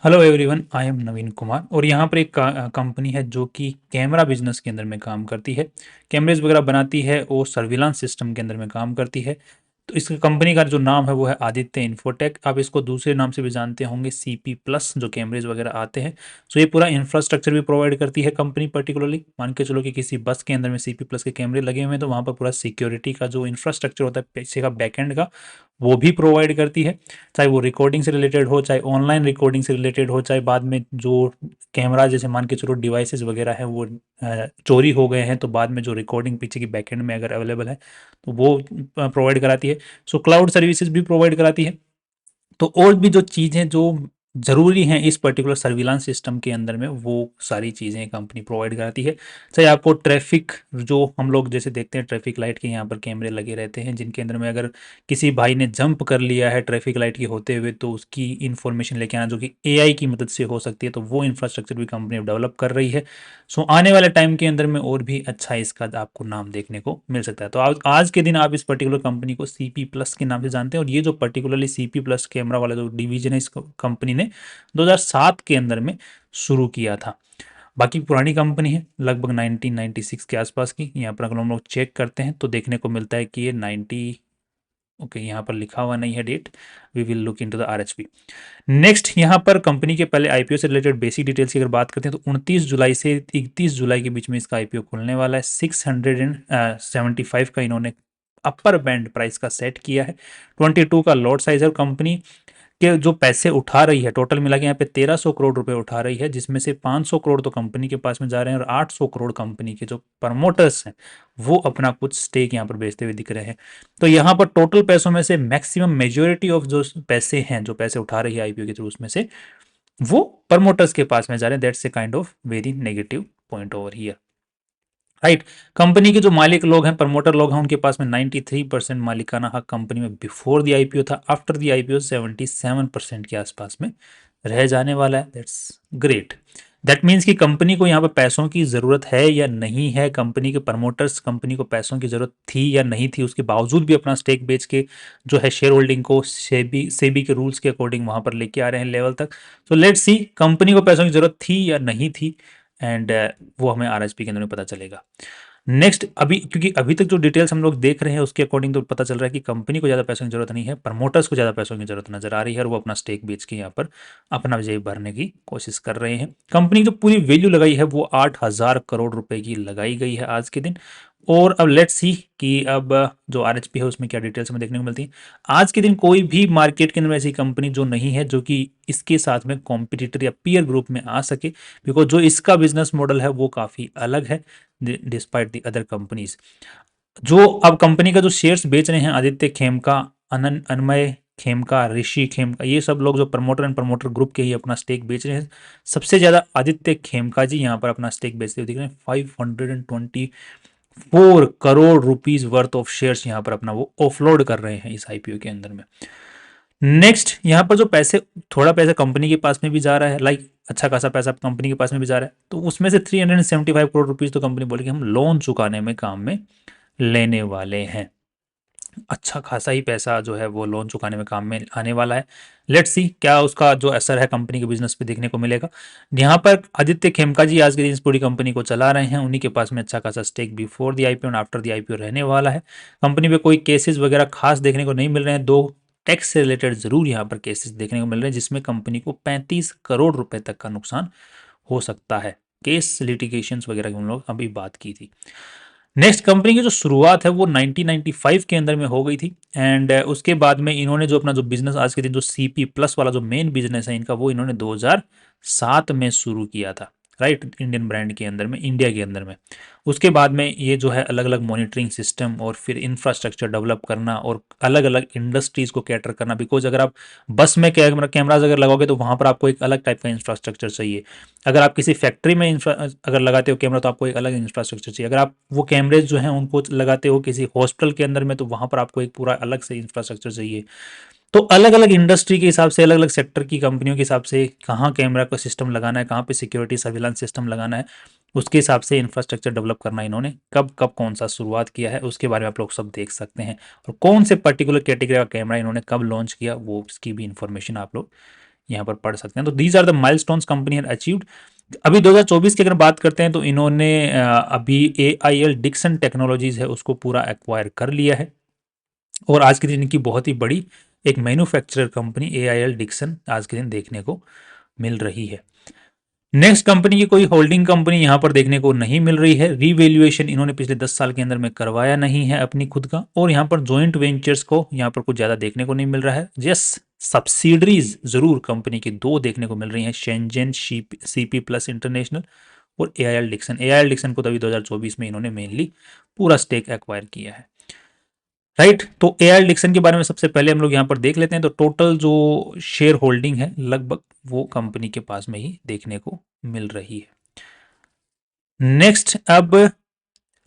Hello everyone, I am नवीन कुमार और यहाँ पर एक कंपनी है जो कि कैमरा बिजनेस के अंदर में काम करती है। कैमरेज वगैरह बनाती है और सर्विलांस सिस्टम के अंदर में काम करती है। तो इस कंपनी का जो नाम है वो है आदित्य इंफोटेक। आप इसको दूसरे नाम से भी जानते होंगे, सीपी प्लस, जो कैमरेज वगैरह आते हैं। सो ये पूरा इंफ्रास्ट्रक्चर भी प्रोवाइड करती है कंपनी। पर्टिकुलरली मान के चलो कि किसी बस के अंदर में सीपी प्लस के कैमरे लगे हुए हैं, तो वहाँ पर पूरा सिक्योरिटी का जो इंफ्रास्ट्रक्चर होता है पीछे का बैकएंड का, वो भी प्रोवाइड करती है। चाहे वो रिकॉर्डिंग से रिलेटेड हो, चाहे ऑनलाइन रिकॉर्डिंग से रिलेटेड हो, चाहे बाद में जो कैमरा जैसे मान के चलो डिवाइसेस वगैरह है वो चोरी हो गए हैं, तो बाद में जो रिकॉर्डिंग पीछे की बैकएंड में अगर अवेलेबल है तो वो प्रोवाइड कराती है। सो क्लाउड सर्विसेज भी प्रोवाइड कराती है। तो और भी जो चीज़ें जो ज़रूरी हैं इस पर्टिकुलर सर्विलांस सिस्टम के अंदर में, वो सारी चीज़ें कंपनी प्रोवाइड कराती है। चाहे आपको ट्रैफिक, जो हम लोग जैसे देखते हैं ट्रैफिक लाइट के यहाँ पर कैमरे लगे रहते हैं, जिनके अंदर में अगर किसी भाई ने जंप कर लिया है ट्रैफिक लाइट के होते हुए, तो उसकी इन्फॉर्मेशन लेके आना जो कि एआई की मदद से हो सकती है, तो वो इंफ्रास्ट्रक्चर भी कंपनी डेवलप कर रही है। सो आने वाले टाइम के अंदर में और भी अच्छा इसका आपको नाम देखने को मिल सकता है। तो आज के दिन आप इस पर्टिकुलर कंपनी को सीपी प्लस के नाम से जानते हैं। और ये जो पर्टिकुलरली सीपी प्लस कैमरा वाला जो डिवीजन है, इस कंपनी ने 2007 के अंदर में शुरू किया था। बाकी पुरानी कंपनी है, लगभग 1996 के आसपास की। यहाँ पर अगर हम लोग चेक करते हैं तो देखने को मिलता है कि ये 90, ओके यहाँ पर लिखा हुआ नहीं है date. We will look into the RHP. Next, यहाँ पर कंपनी के पहले आईपीओ से रिलेटेड बेसिक डिटेल्स की अगर बात करते हैं तो 29 जुलाई से 31 जुलाई के बीच में इसका आईपीओ खुलने वाला है। 675 का इन्होंने अपर बैंड प्राइस का सेट किया है। 22 का लॉट साइज है। कंपनी के जो पैसे उठा रही है टोटल मिला के यहाँ पे 1300 करोड़ रुपए उठा रही है, जिसमें से 500 करोड़ तो कंपनी के पास में जा रहे हैं और 800 करोड़ कंपनी के जो प्रमोटर्स हैं वो अपना कुछ स्टेक यहाँ पर बेचते हुए दिख रहे हैं। तो यहाँ पर टोटल पैसों में से मैक्सिमम मेजोरिटी ऑफ जो पैसे हैं, जो पैसे उठा रही है आईपीओ के थ्रू, उसमें से वो प्रमोटर्स के पास में जा रहे हैं। That's a kind of very negative point over here, right. Company के जो मालिक लोग हैं, प्रमोटर लोग हैं, उनके पास में 93% मालिकाना हक कंपनी में बिफोर द आईपीओ था। आफ्टर द आईपीओ 77% के आसपास में रह जाने वाला है। That's great. दैट मीन्स कि कंपनी को यहाँ पर पैसों की ज़रूरत है या नहीं है, कंपनी के प्रमोटर्स कंपनी को पैसों की ज़रूरत थी या नहीं थी, उसके बावजूद भी अपना स्टेक बेच के जो है शेयर होल्डिंग को सेबी के रूल्स के अकॉर्डिंग वहाँ पर लेके आ रहे हैं लेवल तक। तो लेट्स सी कंपनी को पैसों की ज़रूरत थी या नहीं थी, एंड वो हमें आरएचपी के अंदर में पता चलेगा। नेक्स्ट, अभी क्योंकि अभी तक जो डिटेल्स हम लोग देख रहे हैं उसके अकॉर्डिंग तो पता चल रहा है कि कंपनी को ज़्यादा पैसों की जरूरत नहीं है, प्रमोटर्स को ज़्यादा पैसों की जरूरत नजर आ रही है और वो अपना स्टेक बेच के यहाँ पर अपना विजय भरने की कोशिश कर रहे हैं। कंपनी जो पूरी वैल्यू लगाई है वो 8,000 करोड़ रुपए की लगाई गई है आज के दिन। और अब लेट्स सी कि अब जो आरएचपी है उसमें क्या डिटेल्स हमें देखने को मिलती है। आज के दिन कोई भी मार्केट के अंदर ऐसी कंपनी जो नहीं है जो कि इसके साथ में कॉम्पिटिटर या पीयर ग्रुप में आ सके, बिकॉज जो इसका बिजनेस मॉडल है वो काफ़ी अलग है डिस्पाइट द अदर कंपनीज। जो अब कंपनी का जो शेयर्स बेच रहे हैं, आदित्य खेमका, अनमय खेमका, ऋषि खेमका, ये सब लोग जो प्रमोटर एंड प्रमोटर ग्रुप के ही अपना स्टेक बेच रहे हैं। सबसे ज्यादा आदित्य खेमका जी यहाँ पर अपना स्टेक बेचते हुए दिख रहे हैं। 524 crore rupees worth of shares यहाँ पर अपना वो ऑफलोड कर रहे हैं इस आईपीओ के अंदर में। नेक्स्ट, यहाँ पर जो पैसे, थोड़ा पैसा कंपनी के पास में भी जा रहा है, लाइक अच्छा खासा पैसा कंपनी के पास में भी जा रहा है, तो उसमें से 375 करोड़ रुपीज तो कंपनी बोली कि हम लोन चुकाने में काम में लेने वाले हैं। अच्छा खासा ही पैसा जो है वो लोन चुकाने में काम में आने वाला है। लेट्स सी क्या उसका जो असर है कंपनी के बिजनेस पे देखने को मिलेगा। यहाँ पर आदित्य खेमका जी आज के दिन इस पूरी कंपनी को चला रहे हैं। उन्हीं के पास में अच्छा खासा स्टेक बिफोर द आईपीओ और आफ्टर द आईपीओ रहने वाला है। कंपनी पे कोई केसेस वगैरह खास देखने को नहीं मिल रहे हैं। दो टैक्स से रिलेटेड जरूर यहाँ पर केसेस देखने को मिल रहे हैं, जिसमें कंपनी को 35 करोड़ रुपए तक का नुकसान हो सकता है। केस लिटिगेशंस वगैरह की हम लोग अभी बात की थी। नेक्स्ट, कंपनी की जो शुरुआत है वो 1995 के अंदर में हो गई थी, एंड उसके बाद में इन्होंने जो अपना जो बिजनेस आज के दिन जो सीपी प्लस वाला जो मेन बिजनेस है इनका, वो इन्होंने 2007 में शुरू किया था, राइट। इंडियन ब्रांड के अंदर में, इंडिया के अंदर में। उसके बाद में ये जो है अलग अलग मॉनिटरिंग सिस्टम और फिर इंफ्रास्ट्रक्चर डेवलप करना और अलग अलग इंडस्ट्रीज को कैटर करना, बिकॉज अगर आप बस में कैमराज अगर लगाओगे तो वहाँ पर आपको एक अलग टाइप का इंफ्रास्ट्रक्चर चाहिए। अगर आप किसी फैक्ट्री में अगर लगाते हो कैमरा तो आपको एक अलग इंफ्रास्ट्रक्चर चाहिए। अगर आप वो कैमरेज जो हैं उनको लगाते हो किसी हॉस्पिटल के अंदर में तो वहाँ पर आपको एक पूरा अलग से इंफ्रास्ट्रक्चर चाहिए। तो अलग अलग इंडस्ट्री के हिसाब से, अलग अलग सेक्टर की कंपनियों के हिसाब से कहाँ कैमरा का सिस्टम लगाना है, कहाँ पे सिक्योरिटी सर्विलांस सिस्टम लगाना है, उसके हिसाब से इंफ्रास्ट्रक्चर डेवलप करना इन्होंने कब कब कौन सा शुरुआत किया है उसके बारे में आप लोग सब देख सकते हैं। और कौन से पर्टिकुलर कैटेगरी का कैमरा इन्होंने कब लॉन्च किया वो उसकी भी इंफॉर्मेशन आप लोग यहाँ पर पढ़ सकते हैं। तो these are the milestones company had achieved. अभी 2024 की अगर बात करते हैं तो इन्होंने अभी AIL डिक्सन टेक्नोलॉजीज है उसको पूरा एक्वायर कर लिया है, और आज के दिन इनकी बहुत ही बड़ी एक मैन्युफैक्चरर कंपनी AIL डिक्सन आज के दिन देखने को मिल रही है। नेक्स्ट कंपनी की कोई होल्डिंग कंपनी यहाँ पर देखने को नहीं मिल रही है। रीवैल्यूएशन इन्होंने पिछले 10 साल के अंदर में करवाया नहीं है अपनी खुद का, और यहाँ पर जॉइंट वेंचर्स को यहाँ पर कुछ ज़्यादा देखने को नहीं मिल रहा है। यस, सब्सिडरीज जरूर कंपनी की 2 देखने को मिल रही हैं, शेंजेन CP प्लस इंटरनेशनल और AIL डिक्सन। AIL डिक्सन को तभी 2024 में इन्होंने मेनली पूरा स्टेक एक्वायर किया है, राइट। तो AIL डिक्सन के बारे में सबसे पहले हम लोग यहाँ पर देख लेते हैं। तो टोटल जो शेयर होल्डिंग है लगभग वो कंपनी के पास में ही देखने को मिल रही है। नेक्स्ट, अब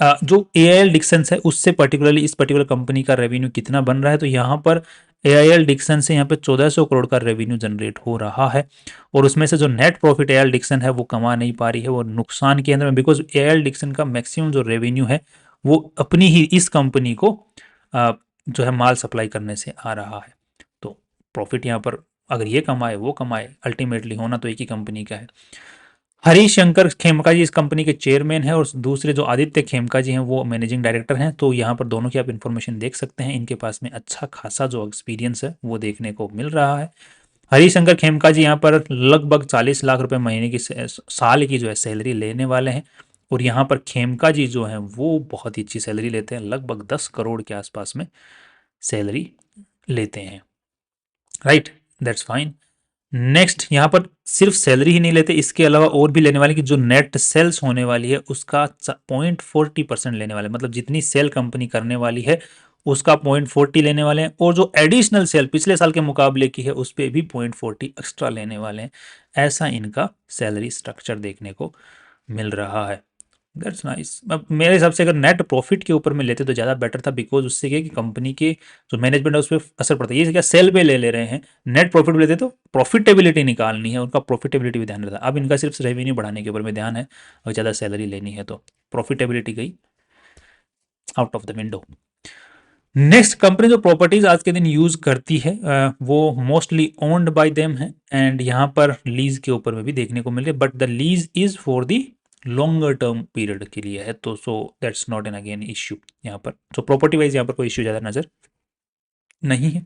जो AIL डिक्सन है उससे पर्टिकुलरली इस पर्टिकुलर कंपनी का रेवेन्यू कितना बन रहा है, तो यहाँ पर AIL डिक्सन से यहाँ पे 1400 करोड़ का रेवेन्यू जनरेट हो रहा है, और उसमें से जो नेट प्रॉफिट AIL डिक्सन है वो कमा नहीं पा रही है, वो नुकसान के अंदर में, बिकॉज AIL डिक्सन का मैक्सिमम जो रेवेन्यू है वो अपनी ही इस कंपनी को जो है माल सप्लाई करने से आ रहा है। तो प्रॉफिट यहाँ पर अगर ये कमाए वो कमाए, अल्टीमेटली होना तो एक ही कंपनी का है। हरिशंकर खेमका जी इस कंपनी के चेयरमैन हैं, और दूसरे जो आदित्य खेमका जी हैं वो मैनेजिंग डायरेक्टर हैं। तो यहाँ पर दोनों की आप इन्फॉर्मेशन देख सकते हैं, इनके पास में अच्छा खासा जो एक्सपीरियंस है वो देखने को मिल रहा है। हरिशंकर खेमका जी यहाँ पर लगभग 40 लाख रुपए महीने की साल की जो है सैलरी लेने वाले हैं, और यहाँ पर खेमका जी जो हैं वो बहुत ही अच्छी सैलरी लेते हैं, लगभग 10 करोड़ के आसपास में सैलरी लेते हैं, राइट, दैट्स फाइन। नेक्स्ट, यहाँ पर सिर्फ सैलरी ही नहीं लेते, इसके अलावा और भी लेने वाले कि जो नेट सेल्स होने वाली है उसका 0.40% लेने वाले, मतलब जितनी सेल कंपनी करने वाली है उसका 0.40 लेने वाले हैं, और जो एडिशनल सेल पिछले साल के मुकाबले की है उस पर भी 0.40 एक्स्ट्रा लेने वाले हैं। ऐसा इनका सैलरी स्ट्रक्चर देखने को मिल रहा है। That's nice. अब मेरे हिसाब से अगर नेट प्रॉफिट के ऊपर में लेते तो ज़्यादा बेटर था, बिकॉज उससे क्या कि कंपनी के जो मैनेजमेंट है उस पर असर पड़ता है। ये क्या सेल पे ले रहे हैं, नेट प्रॉफिट लेते तो प्रॉफिटेबिलिटी निकालनी है, उनका प्रॉफिटेबिलिटी भी ध्यान रहता है। अब इनका सिर्फ रेवेन्यू बढ़ाने के ऊपर में ध्यान है, और ज़्यादा सैलरी लेनी है तो प्रॉफिटेबिलिटी गई out of the window. Next company जो प्रॉपर्टीज आज के दिन यूज करती है वो मोस्टली ओन्ड बाय देम है, एंड यहाँ पर लीज के ऊपर में भी देखने को मिल रही है, but the lease is for the longer term period के लिए है, तो so that's not an again issue यहाँ पर। तो प्रॉपर्टी वाइज यहाँ पर कोई इश्यू ज़्यादा नजर नहीं है।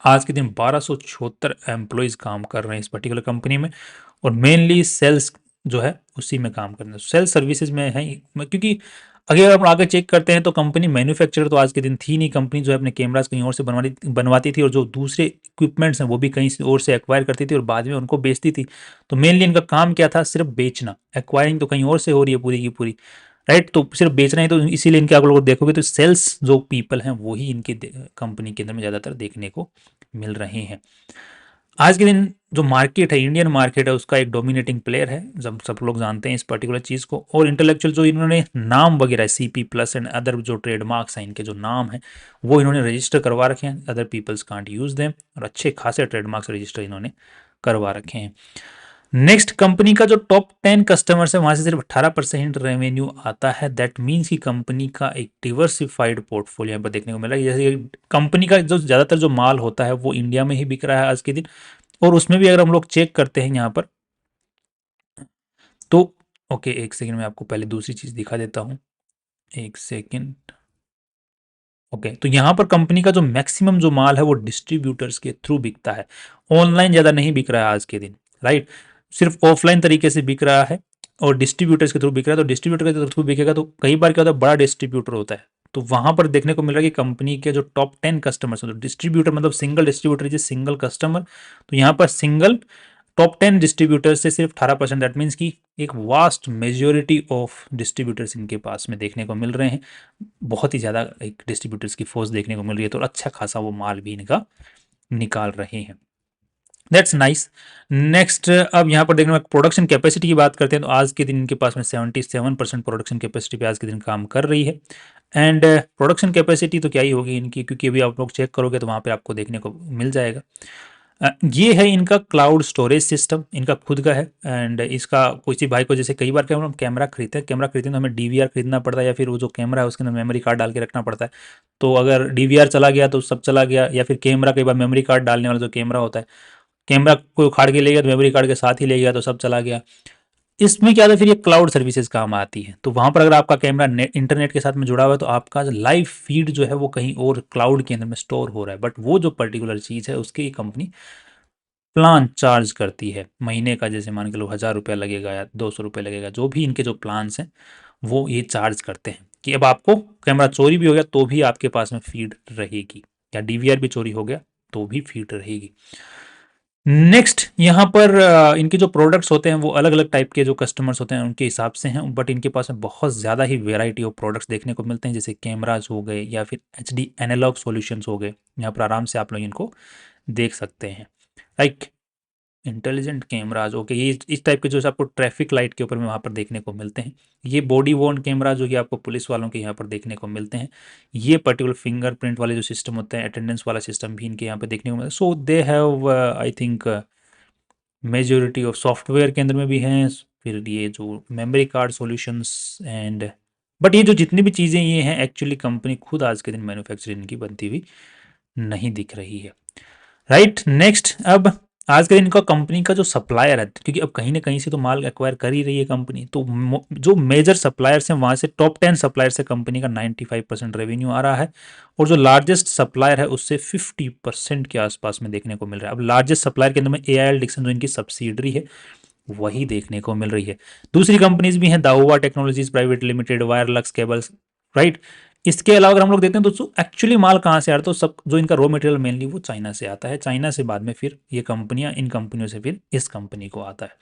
आज के दिन 1276 एम्प्लॉयज काम कर रहे हैं इस पर्टिकुलर कंपनी में, और मेनली सेल्स जो है उसी में काम कर रहे हैं, सेल्स सर्विसेज में है। क्योंकि अगर आप आगे चेक करते हैं तो कंपनी मैन्युफैक्चरर तो आज के दिन थी नहीं, कंपनी जो है अपने कैमराज कहीं और से बनवाती थी, और जो दूसरे इक्विपमेंट्स हैं वो भी कहीं और से एक्वायर करती थी और बाद में उनको बेचती थी। तो मेनली इनका काम क्या था, सिर्फ बेचना। एक्वायरिंग तो कहीं और से हो रही है पूरी की पूरी, राइट। तो सिर्फ बेचना ही, तो इसीलिए इनके आप लोग देखोगे तो सेल्स जो पीपल हैं वही इनके कंपनी के अंदर में ज़्यादातर देखने को मिल रहे हैं। आज के दिन जो मार्केट है, इंडियन मार्केट है, उसका एक डोमिनेटिंग प्लेयर है, जब सब लोग जानते हैं इस पर्टिकुलर चीज़ को। और इंटेलेक्चुअल जो इन्होंने नाम वगैरह CP प्लस एंड अदर जो ट्रेडमार्क्स हैं, इनके जो नाम है वो इन्होंने रजिस्टर करवा रखे हैं, other peoples can't use them, और अच्छे खासे ट्रेडमार्क्स रजिस्टर इन्होंने करवा रखे हैं। नेक्स्ट, कंपनी का जो टॉप 10 कस्टमर्स है वहां से सिर्फ 18% रेवेन्यू आता है। दैट मीन्स कि कंपनी का एक डिवर्सिफाइड पोर्टफोलियो यहाँ पर देखने को मिला है। जैसे कंपनी का जो ज़्यादातर जो माल होता है वो इंडिया में ही बिक रहा है आज के दिन, और उसमें भी अगर हम लोग चेक करते हैं यहाँ पर तो ओके, एक सेकंड में आपको पहले दूसरी चीज़ दिखा देता हूँ, एक सेकंड। ओके, तो यहाँ पर कंपनी का जो मैक्सिमम जो माल है वो डिस्ट्रीब्यूटर्स के थ्रू बिकता है, ऑनलाइन ज़्यादा नहीं बिक रहा है आज के दिन, राइट। सिर्फ ऑफलाइन तरीके से बिक रहा है और डिस्ट्रीब्यूटर्स के थ्रू बिक रहा है। तो डिस्ट्रीब्यूटर के थ्रू बिकेगा तो कई बार क्या होता है, बड़ा डिस्ट्रीब्यूटर होता है, तो वहां पर देखने को मिल रहा है कि कंपनी के जो टॉप 10 कस्टमर्स हैं, तो डिस्ट्रीब्यूटर मतलब single distributor is single customer, तो यहाँ पर सिंगल टॉप 10 डिस्ट्रीब्यूटर्स से सिर्फ 18%, दैट मीन्स कि एक वास्ट मेजोरिटी ऑफ डिस्ट्रीब्यूटर्स इनके पास में देखने को मिल रहे हैं। बहुत ही ज़्यादा एक डिस्ट्रीब्यूटर्स की फोर्स देखने को मिल रही है, तो अच्छा खासा वो माल भी इनका निकाल रहे हैं। That's nice. नेक्स्ट, अब यहाँ पर देखने में प्रोडक्शन कैपेसिटी की बात करते हैं, तो आज के दिन इनके पास में 77% प्रोडक्शन कैपेसिटी पे आज के दिन काम कर रही है। एंड प्रोडक्शन कैपेसिटी तो क्या ही होगी इनकी, क्योंकि अभी आप लोग चेक करोगे तो वहाँ पे आपको देखने को मिल जाएगा। ये है इनका क्लाउड स्टोरेज सिस्टम, इनका खुद का है। एंड इसका किसी भाई को, जैसे कई बार क्या हम कैमरा खरीदते हैं तो हमें DVR खरीदना पड़ता है, या फिर वो जो कैमरा है उसके अंदर मेमोरी कार्ड डाल के रखना पड़ता है। तो अगर DVR चला गया तो सब चला गया, या फिर कैमरा कई बार मेमोरी कार्ड डालने वाला जो कैमरा होता है कैमरा कोई उखाड़ के ले गया तो मेमोरी कार्ड के साथ ही ले गया तो सब चला गया। इसमें क्या था, फिर ये क्लाउड सर्विसेज काम आती है। तो वहां पर अगर आपका कैमरा इंटरनेट के साथ में जुड़ा हुआ है तो आपका लाइव फीड जो है वो कहीं और क्लाउड के अंदर में स्टोर हो रहा है, बट वो जो पर्टिकुलर चीज़ है उसकी कंपनी प्लान चार्ज करती है महीने का। जैसे मान के लो 1000 रुपया लगेगा या 200 रुपये लगेगा, जो भी इनके जो प्लान्स हैं वो ये चार्ज करते हैं कि अब आपको कैमरा चोरी भी हो गया तो भी आपके पास में फीड रहेगी, या डीवीआर भी चोरी हो गया तो भी फीड रहेगी। नेक्स्ट यहाँ पर इनके जो प्रोडक्ट्स होते हैं वो अलग अलग टाइप के जो कस्टमर्स होते हैं उनके हिसाब से हैं, बट इनके पास में बहुत ज़्यादा ही वेराइटी ऑफ प्रोडक्ट्स देखने को मिलते हैं, जैसे कैमराज हो गए या फिर एचडी एनालॉग सॉल्यूशंस हो गए। यहाँ पर आराम से आप लोग इनको देख सकते हैं। लाइक इंटेलिजेंट कैमराज, ओके, ये इस टाइप के जो आपको ट्रैफिक लाइट के ऊपर में वहाँ पर देखने को मिलते हैं। ये बॉडी वॉर्न कैमरा जो कि आपको पुलिस वालों के यहाँ पर देखने को मिलते हैं। ये पर्टिकुलर फिंगरप्रिंट वाले जो सिस्टम होते हैं, अटेंडेंस वाला सिस्टम भी इनके यहाँ पे देखने को मिलता है। So they have I think majority of software के अंदर में भी हैं, फिर ये जो memory card solutions and, but ये जो जितनी भी चीज़ें ये हैं एक्चुअली कंपनी खुद आज के दिन मैन्युफैक्चरिंग की बनती हुई नहीं दिख रही है। राइट, नेक्स्ट, अब आज के दिन इनका कंपनी का जो सप्लायर है, क्योंकि अब कहीं ना कहीं से तो माल एक्वायर कर ही रही है कंपनी, तो जो मेजर सप्लायर्स हैं वहाँ से टॉप 10 सप्लायर से कंपनी का 95% रेवेन्यू आ रहा है, और जो लार्जेस्ट सप्लायर है उससे 50% के आसपास में देखने को मिल रहा है। अब लार्जेस्ट सप्लायर के अंदर में AIL डिक्सन जो इनकी सब्सिडरी है वही देखने को मिल रही है। दूसरी कंपनीज भी हैं, दाओवा टेक्नोलॉजीज प्राइवेट लिमिटेड, वायरलक्स केबल्स, राइट। इसके अलावा अगर हम लोग देखते हैं तो एक्चुअली माल कहाँ से आ रहा है, तो सब जो इनका रॉ मटेरियल मेनली वो चाइना से आता है। चाइना से बाद में फिर ये कंपनियां, इन कंपनियों से फिर इस कंपनी को आता है।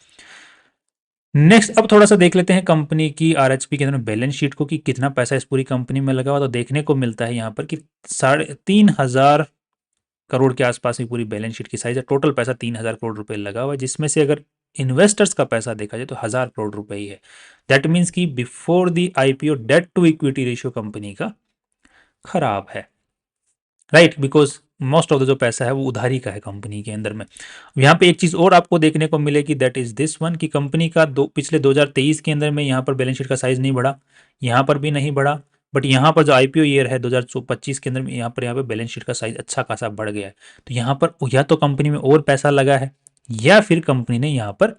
नेक्स्ट, अब थोड़ा सा देख लेते हैं कंपनी की RHP के अंदर बैलेंस शीट को कि कितना पैसा इस पूरी कंपनी में लगा हुआ। तो देखने को मिलता है यहाँ पर कि 3,500 करोड़ के आसपास ही पूरी बैलेंस शीट की साइज है। टोटल पैसा 3,000 करोड़ रुपए लगा हुआ है, जिसमें से अगर इन्वेस्टर्स का पैसा देखा जाए तो 1,000 करोड़ रुपए ही है। दैट मीन्स कि before the IPO date to equity ratio company का खराब है, right, because most of the जो पैसा है वो उधारी का है कंपनी के अंदर में। यहाँ पे एक चीज़ और आपको देखने को मिलेगी, दैट इज दिस वन, कि कंपनी का पिछले 2023 के अंदर में यहाँ पर बैलेंस शीट का साइज नहीं बढ़ा, यहाँ पर भी नहीं बढ़ा, बट यहाँ पर जो IPO ईयर है 2025 के अंदर में यहाँ पे बैलेंस शीट का साइज अच्छा खासा बढ़ गया है। तो यहाँ पर या तो कंपनी में और पैसा लगा है, या फिर कंपनी ने यहाँ पर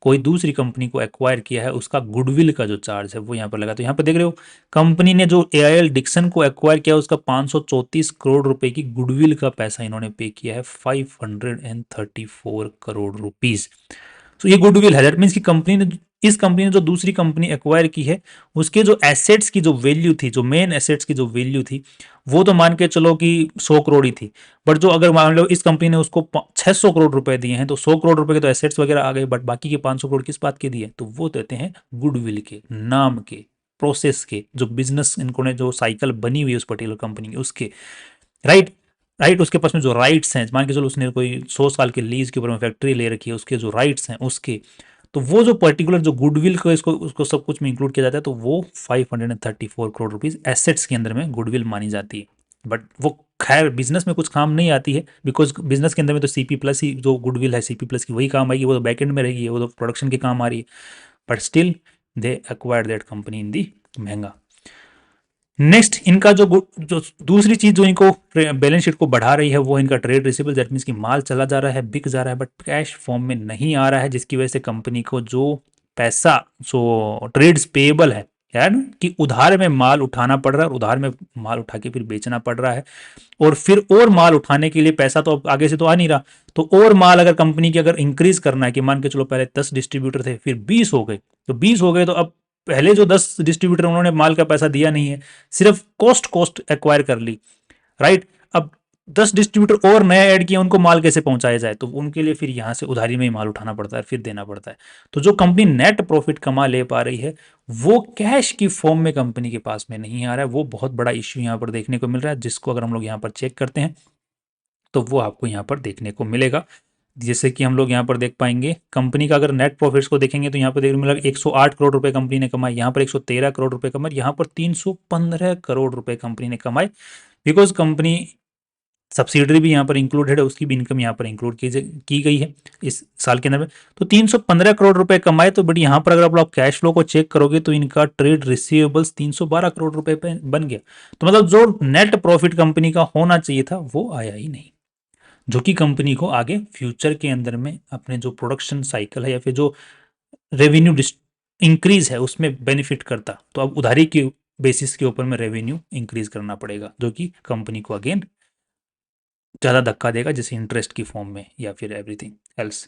कोई दूसरी कंपनी को एक्वायर किया है, उसका गुडविल का जो चार्ज है वो यहाँ पर लगा। तो यहाँ पर देख रहे हो कंपनी ने जो AIL डिक्सन को एक्वायर किया उसका 534 करोड़ रुपए की गुडविल का पैसा इन्होंने पे किया है, 534 करोड़ रुपीज। तो ये गुडविल है, दैट मीन्स कि इस कंपनी ने जो दूसरी कंपनी एक्वायर की है उसके जो एसेट्स की जो वैल्यू थी, जो मेन एसेट्स की जो वैल्यू थी वो तो मान के चलो कि 100 करोड़ ही थी, बट जो अगर मान लो इस कंपनी ने उसको 600 करोड़ रुपए दिए हैं तो 100 करोड़ रुपए के तो एसेट्स वगैरह आ गए, बट बाकी के 500 करोड़ किस बात के दिए, तो वो देते हैं गुडविल के, नाम के, प्रोसेस के, जो बिजनेस इनको ने जो साइकिल बनी हुई है उस पर्टिकुलर कंपनी की उसके, राइट। राइट, उसके पास में जो राइट्स हैं, मान के चलो उसने कोई 100 साल के लीज के ऊपर में फैक्ट्री ले रखी है, उसके जो राइट्स हैं उसके, तो वो जो पर्टिकुलर जो गुडविल को इसको उसको सब कुछ में इंक्लूड किया जाता है, तो वो 534 करोड़ रुपीज एसेट्स के अंदर में गुडविल मानी जाती है। बट वो खैर बिजनेस में कुछ काम नहीं आती है, बिकॉज बिजनेस के अंदर में तो CP+ ही जो गुडविल है CP+ की वही काम आएगी, वो तो बैकएंड में रहेगी, वो तो प्रोडक्शन के काम आ रही है, but still they acquired that company in the महंगा। नेक्स्ट, इनका जो दूसरी चीज जो इनको बैलेंस शीट को बढ़ा रही है वो इनका ट्रेड रिसीवेबल, दैट मीन्स कि माल चला जा रहा है, बिक जा रहा है, बट कैश फॉर्म में नहीं आ रहा है, जिसकी वजह से कंपनी को जो पैसा जो ट्रेड्स पेएबल है यार, कि उधार में माल उठाना पड़ रहा है, और उधार में माल उठा के फिर बेचना पड़ रहा है, और फिर और माल उठाने के लिए पैसा तो अब आगे से तो आ नहीं रहा, तो और माल अगर कंपनी की अगर इंक्रीज करना है, कि मान के चलो पहले 10 डिस्ट्रीब्यूटर थे फिर 20 हो गए, तो 20 हो गए तो अब पहले जो 10 डिस्ट्रीब्यूटर उन्होंने माल का पैसा दिया नहीं है, सिर्फ कॉस्ट एक्वायर कर ली, राइट। अब 10 डिस्ट्रीब्यूटर और नया ऐड किया, उनको माल कैसे पहुंचाया जाए, तो उनके लिए फिर यहाँ से उधारी में ही माल उठाना पड़ता है, फिर देना पड़ता है। तो जो कंपनी नेट प्रॉफिट कमा ले पा रही है वो कैश की फॉर्म में कंपनी के पास में नहीं आ रहा है, वो बहुत बड़ा इश्यू यहाँ पर देखने को मिल रहा है, जिसको अगर हम लोग यहाँ पर चेक करते हैं तो वो आपको यहाँ पर देखने को मिलेगा। जैसे कि हम लोग यहाँ पर देख पाएंगे कंपनी का अगर नेट प्रॉफिट्स को देखेंगे तो यहाँ पर देखने मिलेगा 108 करोड़ रुपए कंपनी ने कमाए, यहाँ पर 113 करोड़ रुपए कमाए, यहाँ पर 315 करोड़ रुपए कंपनी ने कमाए, बिकॉज कंपनी सब्सिडरी भी यहाँ पर इंक्लूडेड है, उसकी भी इनकम यहाँ पर इंक्लूड की गई है इस साल के अंदर में। तो 315 करोड़ रुपए कमाए, तो बट यहाँ पर अगर आप कैश फ्लो को चेक करोगे तो इनका ट्रेड रिसीवेबल्स 312 करोड़ रुपए पे बन गया। तो मतलब जो नेट प्रॉफिट कंपनी का होना चाहिए था वो आया ही नहीं। जो कि कंपनी को आगे फ्यूचर के अंदर में अपने जो प्रोडक्शन साइकिल है या फिर जो रेवेन्यू इंक्रीज है उसमें बेनिफिट करता। तो अब उधारी के बेसिस के ऊपर में रेवेन्यू इंक्रीज करना पड़ेगा, जो कि कंपनी को अगेन ज़्यादा धक्का देगा, जैसे इंटरेस्ट की फॉर्म में या फिर एवरीथिंग एल्स।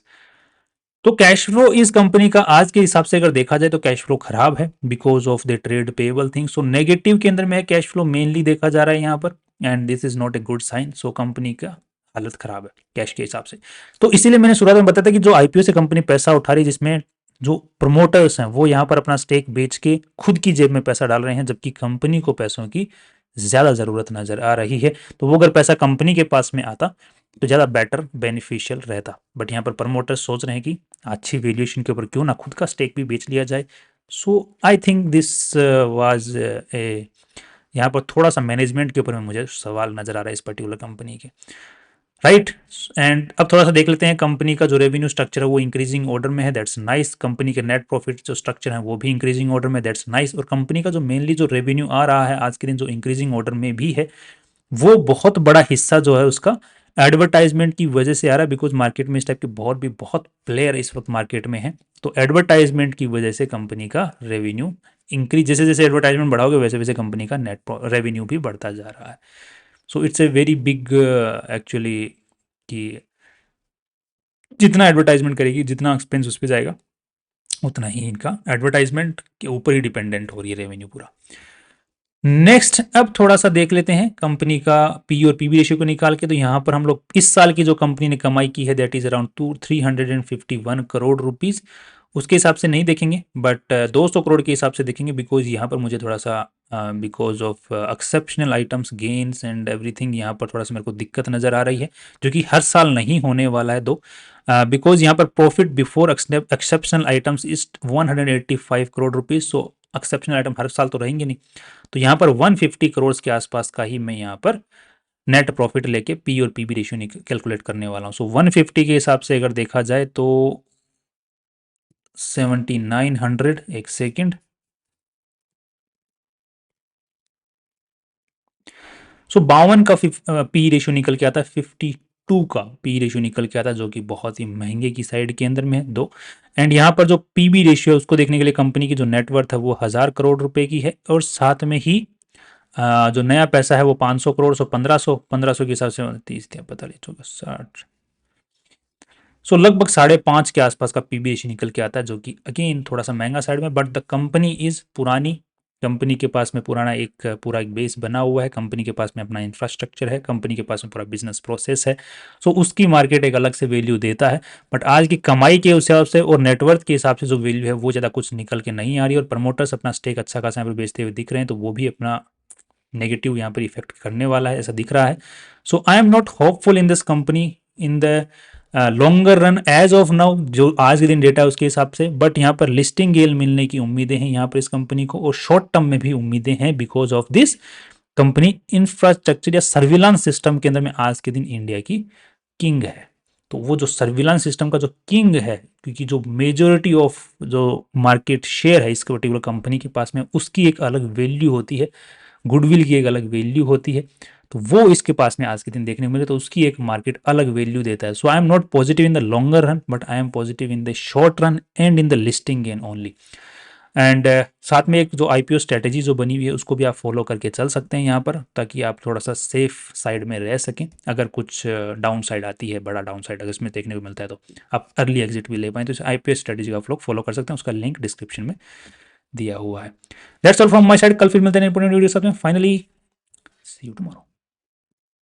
तो कैश फ्लो इस कंपनी का आज के हिसाब से अगर देखा जाए तो कैश फ्लो खराब है because of the trade payable thing. So negative के अंदर में है कैश फ्लो मेनली देखा जा रहा है यहाँ पर, and this is not a good sign. So company का हालत खराब है कैश के हिसाब से। तो इसीलिए मैंने शुरुआत में बताया था कि जो आईपीओ से कंपनी पैसा उठा रही है, जिसमें जो प्रमोटर्स हैं वो यहाँ पर अपना स्टेक बेच के खुद की जेब में पैसा डाल रहे हैं, जबकि कंपनी को पैसों की ज्यादा जरूरत नजर आ रही है। तो वो अगर पैसा कंपनी के पास में आता तो ज़्यादा बेटर बेनिफिशियल रहता। बट यहाँ पर प्रमोटर्स सोच रहे हैं कि अच्छी वैल्यूएशन के ऊपर क्यों ना खुद का स्टेक भी बेच लिया जाए। So I think this was a, यहाँ पर थोड़ा सा मैनेजमेंट के ऊपर में मुझे सवाल नजर आ रहा है इस पर्टिकुलर कंपनी के, राइट। एंड अब थोड़ा सा देख लेते हैं कंपनी का जो रेवेन्यू स्ट्रक्चर है वो इंक्रीजिंग ऑर्डर में है, दैट्स नाइस। कंपनी के नेट प्रॉफिट जो स्ट्रक्चर है वो भी इंक्रीजिंग ऑर्डर में, दैट्स नाइस। और कंपनी का जो मेनली जो रेवेन्यू आ रहा है आज के दिन जो इंक्रीजिंग ऑर्डर में भी है, वो बहुत बड़ा हिस्सा जो है उसका एडवर्टाइजमेंट की वजह से आ रहा है, बिकॉज मार्केट में इस टाइप के बहुत प्लेयर इस वक्त मार्केट में है। तो एडवर्टाइजमेंट की वजह से कंपनी का रेवेन्यू इंक्रीज, जैसे जैसे एडवर्टाइजमेंट बढ़ाओगे वैसे वैसे कंपनी का नेट रेवेन्यू भी बढ़ता जा रहा है। So it's a very big actually कि जितना एडवर्टाइजमेंट करेगी जितना एक्सपेंस उस पर जाएगा उतना ही इनका एडवर्टाइजमेंट के ऊपर ही डिपेंडेंट हो रही है रेवेन्यू पूरा। नेक्स्ट अब थोड़ा सा देख लेते हैं कंपनी का पी और पीबी रेशियो को निकाल के। तो यहाँ पर हम लोग इस साल की जो कंपनी ने कमाई की है that is around 351 crore rupees, उसके हिसाब से नहीं देखेंगे बट 200 करोड़ के हिसाब से देखेंगे, बिकॉज यहाँ पर मुझे थोड़ा सा because of exceptional items gains and everything यहाँ पर थोड़ा सा मेरे को दिक्कत नज़र आ रही है, जो कि हर साल नहीं होने वाला है दो, बिकॉज यहाँ पर profit before exceptional items is 185 crore rupees. So exceptional item हर साल तो रहेंगे नहीं, तो यहाँ पर 150 करोड़ के आसपास का ही मैं यहाँ पर नेट प्रॉफिट लेके पी और पीबी रेशियो कैलकुलेट करने वाला हूँ। सो 150 के हिसाब से अगर देखा जाए तो 7900, एक सेकेंड, सो 52 का पी रेशियो निकल के आता है, 52 का पी रेशियो निकल के आता है, जो कि बहुत ही महंगे की साइड के अंदर में है दो। एंड यहाँ पर जो पीबी रेशियो है उसको देखने के लिए कंपनी की जो नेटवर्थ है वो 1000 करोड़ रुपए की है, और साथ में ही जो नया पैसा है वो 500 करोड़, सो 1500 के हिसाब से 30, 45, 60, सो लगभग 5.5 के आसपास का पीबीएसी निकल के आता है, जो कि अगेन थोड़ा सा महंगा साइड में। बट द कंपनी इज पुरानी, कंपनी के पास में पुराना पूरा एक बेस बना हुआ है, कंपनी के पास में अपना इंफ्रास्ट्रक्चर है, कंपनी के पास में पूरा बिजनेस प्रोसेस है। सो उसकी मार्केट एक अलग से वैल्यू देता है। बट आज की कमाई के हिसाब से और नेटवर्थ के हिसाब से जो वैल्यू है वो ज़्यादा कुछ निकल के नहीं आ रही है, और प्रमोटर्स अपना स्टेक अच्छा खासा यहाँ पर बेचते हुए दिख रहे हैं, तो वो भी अपना नेगेटिव यहाँ पर इफेक्ट करने वाला है ऐसा दिख रहा है। So I am not hopeful in this company in the longer run as of now, जो आज के दिन डेटा है उसके हिसाब से। बट यहाँ पर लिस्टिंग गेल मिलने की उम्मीदें हैं यहाँ पर इस कंपनी को, और शॉर्ट टर्म में भी उम्मीदें हैं because of this company infrastructure या सर्विलांस सिस्टम के अंदर में आज के दिन इंडिया की किंग है। तो वो जो सर्विलांस सिस्टम का जो किंग है, क्योंकि जो मेजोरिटी ऑफ जो मार्केट शेयर है इस पर्टिकुलर कंपनी के पास में, उसकी एक अलग वैल्यू होती है, गुडविल की एक अलग वैल्यू होती है, तो वो इसके पास में आज के दिन देखने को मिले, तो उसकी एक मार्केट अलग वैल्यू देता है। So I am not positive in the longer run, but I am positive in the short run and in the listing gain only. And साथ में एक जो आईपीओ स्ट्रेटेजी जो बनी हुई है उसको भी आप फॉलो करके चल सकते हैं यहाँ पर, ताकि आप थोड़ा सा सेफ साइड में रह सकें। अगर कुछ डाउन साइड आती है, बड़ा डाउन साइड अगर इसमें देखने को मिलता है, तो आप अर्ली एग्जिट भी ले पाएँ। तो इस आईपीओ स्ट्रेटेजी का आप लोग फॉलो कर सकते हैं, उसका लिंक डिस्क्रिप्शन में दिया हुआ है। That's all from my side. कल फिर मिलते हैं इंपोर्टेंट वीडियो साथ में। Finally see you tomorrow.